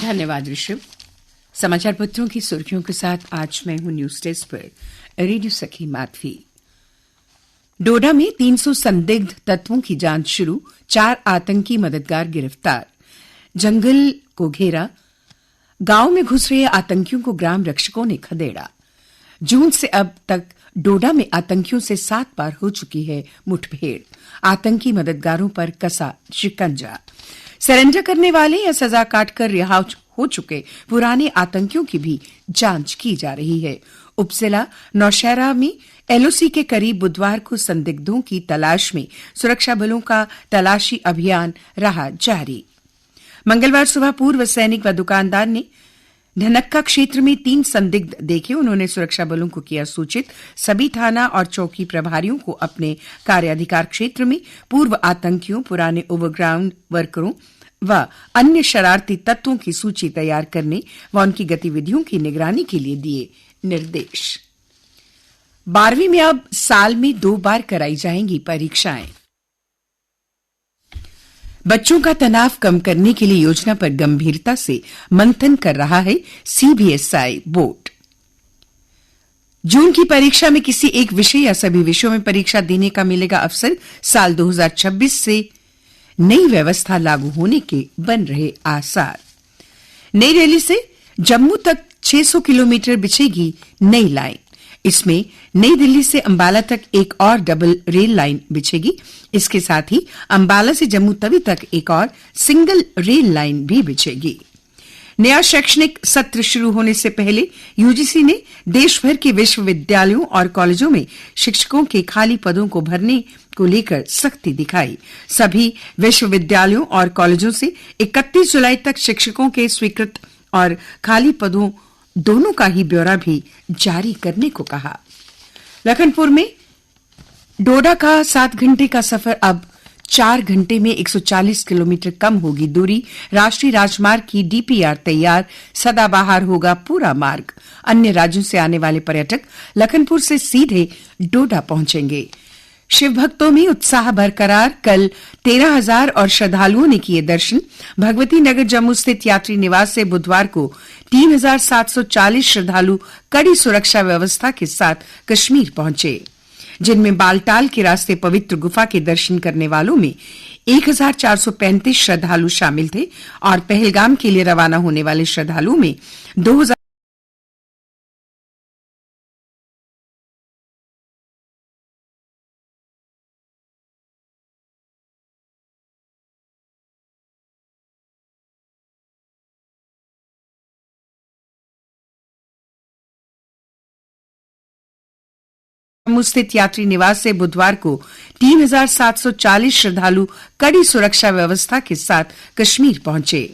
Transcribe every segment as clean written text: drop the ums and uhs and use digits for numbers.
धन्यवाद ऋषभ। समाचार पत्रों की सुर्खियों के साथ आज मैं हूं न्यूज डेस्क पर रेडियो सखी माधवी। डोडा में 300 संदिग्ध तत्वों की जांच शुरू, 4 आतंकी मददगार गिरफ्तार। जंगल को घेरा, गांव में घुस रहे आतंकियों को ग्राम रक्षकों ने खदेड़ा। जून से अब तक डोडा में आतंकियों से 7 बार हो चुकी है मुठभेड़। आतंकी मददगारों पर कसा शिकंजा। सरेंडर करने वाले या सजा काटकर रिहा हो चुके पुराने आतंकियों की भी जांच की जा रही है। उपजिला नौशहरा में एलओसी के करीब बुधवार को संदिग्धों की तलाश में सुरक्षा बलों का तलाशी अभियान रहा जारी। मंगलवार सुबह पूर्व सैनिक व दुकानदार ने ढनक्का क्षेत्र में 3 संदिग्ध देखे। उन्होंने सुरक्षा बलों को किया सूचित। सभी थाना और चौकी प्रभारियों को अपने कार्याधिकार क्षेत्र में पूर्व आतंकियों, पुराने ओवरग्राउंड वर्करों व अन्य शरारती तत्वों की सूची तैयार करने व उनकी गतिविधियों की निगरानी के लिए दिए निर्देश। 12वीं में अब साल में 2 बार कराई जाएंगी परीक्षाएं। बच्चों का तनाव कम करने के लिए योजना पर गंभीरता से मंथन कर रहा है सीबीएसई बोर्ड। जून की परीक्षा में किसी एक विषय या सभी विषयों में परीक्षा देने का मिलेगा अवसर। साल 2026 से नई व्यवस्था लागू होने के बन रहे आसार। नई दिल्ली से जम्मू तक 600 किलोमीटर बिछेगी नई लाइन। इसमें नई दिल्ली से अंबाला तक एक और डबल रेल लाइन बिछेगी। इसके साथ ही अंबाला से जम्मू तवी तक एक और सिंगल रेल लाइन भी बिछेगी। नया शैक्षणिक सत्र शुरू होने से पहले यूजीसी ने देश भर के विश्वविद्यालयों और कॉलेजों में शिक्षकों के खाली पदों को भरने को लेकर सख्ती दिखाई। सभी विश्वविद्यालयों और कॉलेजों से 31 जुलाई तक शिक्षकों के स्वीकृत और खाली पदों दोनों का ही ब्यौरा भी जारी करने को कहा। लखनपुर में डोडा का 7 घंटे का सफर अब 4 घंटे में 140 किलोमीटर कम होगी दूरी। राष्ट्रीय राजमार्ग की डीपीआर तैयार, सदाबहार होगा पूरा मार्ग। अन्य राज्यों से आने वाले पर्यटक लखनपुर से सीधे डोडा पहुंचेंगे। शिव भक्तों में उत्साह बरकरार। कल 13,000 और श्रद्धालुओं ने किए दर्शन। भगवती नगर जम्मू स्थित यात्री निवास से बुधवार को 3,740 श्रद्धालु कड़ी सुरक्षा व्यवस्था के साथ कश्मीर पहुंचे, जिनमें बालटाल के रास्ते पवित्र गुफा के दर्शन करने वालों में 1,435 श्रद्धालु शामिल थे और पहलगाम के लिए रवाना होने वाले श्रद्धालुओं में 2,000 जम्मू स्थित यात्री निवास से बुधवार को 3,740 श्रद्धालु कड़ी सुरक्षा व्यवस्था के साथ कश्मीर पहुंचे,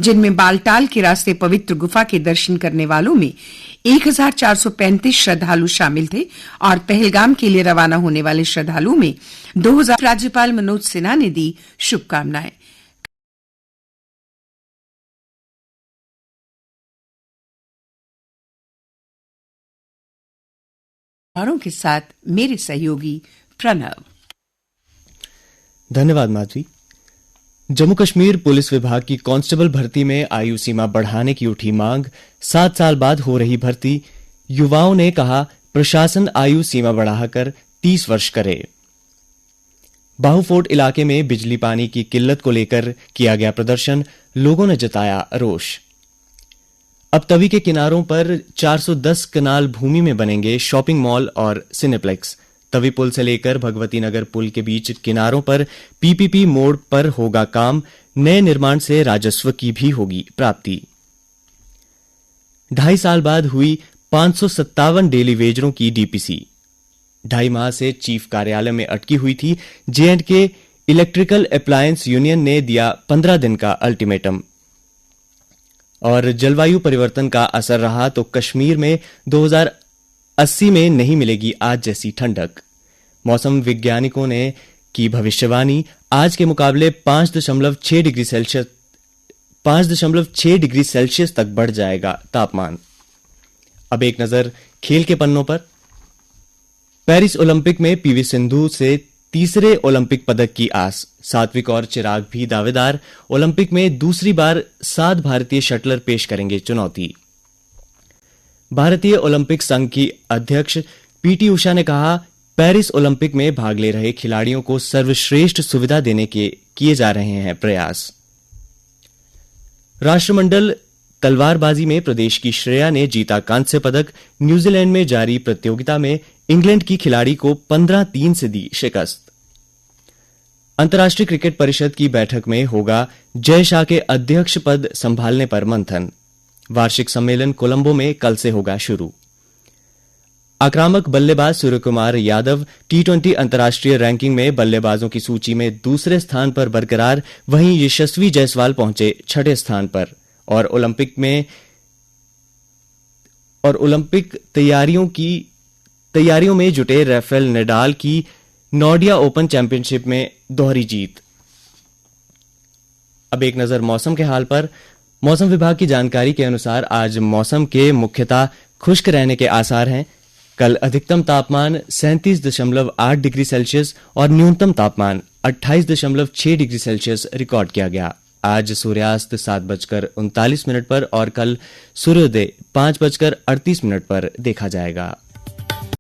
जिनमें बालटाल के रास्ते पवित्र गुफा के दर्शन करने वालों में 1,435 श्रद्धालु शामिल थे और पहलगाम के लिए रवाना होने वाले श्रद्धालुओं में 2,000। राज्यपाल मनोज सिन्हा ने दी शुभकामनाएं। के साथ मेरे सहयोगी प्रणव। धन्यवाद माधवी। जम्मू कश्मीर पुलिस विभाग की कांस्टेबल भर्ती में आयु सीमा बढ़ाने की उठी मांग। 7 साल बाद हो रही भर्ती। युवाओं ने कहा प्रशासन आयु सीमा बढ़ाकर 30 वर्ष करे। बाहुफोर्ट इलाके में बिजली पानी की किल्लत को लेकर किया गया प्रदर्शन। लोगों ने जताया रोष। अब तवी के किनारों पर 410 कनाल भूमि में बनेंगे शॉपिंग मॉल और सिनेप्लेक्स। तवी पुल से लेकर भगवती नगर पुल के बीच किनारों पर पीपीपी मोड़ पर होगा काम। नए निर्माण से राजस्व की भी होगी प्राप्ति। 2.5 साल बाद हुई 557 डेली वेजरों की डीपीसी। 2.5 माह से चीफ कार्यालय में अटकी हुई थी। J&K इलेक्ट्रिकल अप्लायंस यूनियन ने दिया 15 दिन का अल्टीमेटम। और जलवायु परिवर्तन का असर रहा तो कश्मीर में 2080 में नहीं मिलेगी आज जैसी ठंडक। मौसम वैज्ञानिकों ने की भविष्यवाणी। आज के मुकाबले 5.6 डिग्री सेल्सियस तक बढ़ जाएगा तापमान। अब एक नजर खेल के पन्नों पर। पेरिस ओलंपिक में पीवी सिंधु से तीसरे ओलंपिक पदक की आस। सात्विक और चिराग भी दावेदार। ओलंपिक में दूसरी बार 7 भारतीय शटलर पेश करेंगे चुनौती। भारतीय ओलंपिक संघ की अध्यक्ष पीटी उषा ने कहा, पेरिस ओलंपिक में भाग ले रहे खिलाड़ियों को सर्वश्रेष्ठ सुविधा देने के किए जा रहे हैं प्रयास। राष्ट्रमंडल तलवारबाजी में प्रदेश की श्रेया ने जीता कांस्य पदक। न्यूजीलैंड में जारी प्रतियोगिता में इंग्लैंड की खिलाड़ी को 15-3 से दी शिकस्त। अंतर्राष्ट्रीय क्रिकेट परिषद की बैठक में होगा जय शाह के अध्यक्ष पद संभालने पर मंथन। वार्षिक सम्मेलन कोलंबो में कल से होगा शुरू। आक्रामक बल्लेबाज सूर्यकुमार यादव टी20 अंतर्राष्ट्रीय रैंकिंग में बल्लेबाजों की सूची में दूसरे स्थान पर बरकरार। वहीं यशस्वी जायसवाल पहुंचे 6ठे स्थान पर। और ओलंपिक तैयारियों में जुटे राफेल नडाल की नोडिया ओपन चैंपियनशिप में दोहरी जीत। अब एक नजर मौसम के हाल पर। मौसम विभाग की जानकारी के अनुसार आज मौसम के मुख्यतः खुश्क रहने के आसार हैं। कल अधिकतम तापमान 37.8 डिग्री सेल्सियस और न्यूनतम तापमान 28.6 डिग्री सेल्सियस रिकॉर्ड किया गया। आज सूर्यास्त 7:39 पर और कल सूर्योदय 5:38 पर देखा जाएगा।